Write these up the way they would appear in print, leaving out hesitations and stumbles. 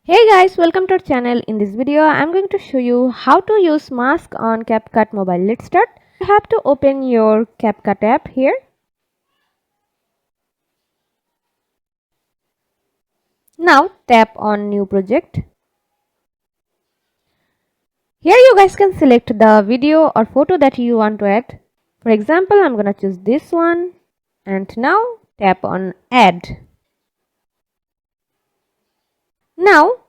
Hey guys, welcome to our channel. In this video, I'm going to show you how to use mask on CapCut mobile. Let's start. You have to open your CapCut app here. Now tap on new project. Here you guys can select the video or photo that you want to add. For example, I'm gonna choose this one and now tap on add. Now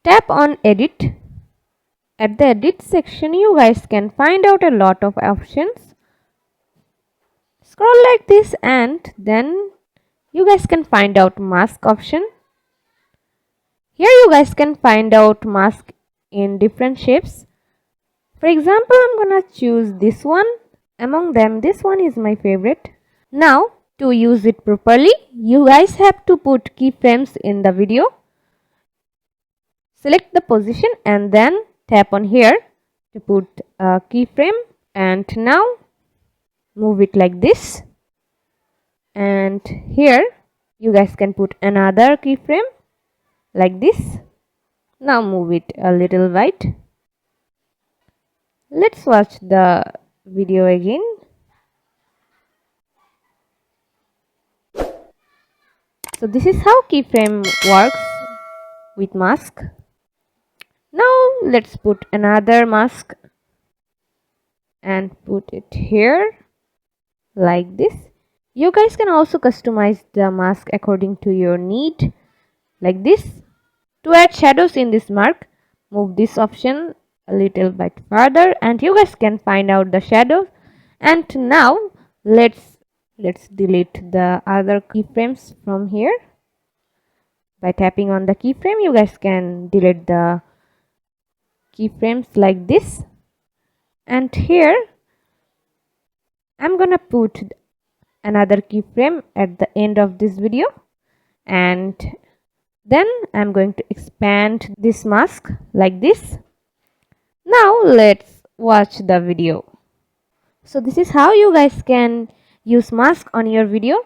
tap on edit. At the edit section, you guys can find out a lot of options. Scroll like this and then you guys can find out mask option. Here you guys can find out mask in different shapes. For example, I'm gonna choose this one. Among them, this one is my favorite. Now, to use it properly, you guys have to put keyframes in the video. Select the position and then tap on here to put a keyframe, and now move it like this. And here you guys can put another keyframe like this. Now move it a little wide. Let's watch the video again. So this is how keyframe works with mask. Now let's put another mask and put it here like this. You guys can also customize the mask according to your need like this. To add shadows in this mark, move this option a little bit further and you guys can find out the shadows. And now let's delete the other keyframes from here. By tapping on the keyframe, you guys can delete the keyframes like this. And here I'm gonna put another keyframe at the end of this video, and then I'm going to expand this mask like this. Now let's watch the video. So this is how you guys can use mask on your video.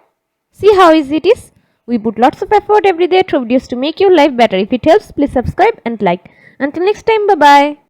See how easy it is. We put lots of effort every day through videos to make your life better. If it helps, please subscribe and like. Until next time, bye bye.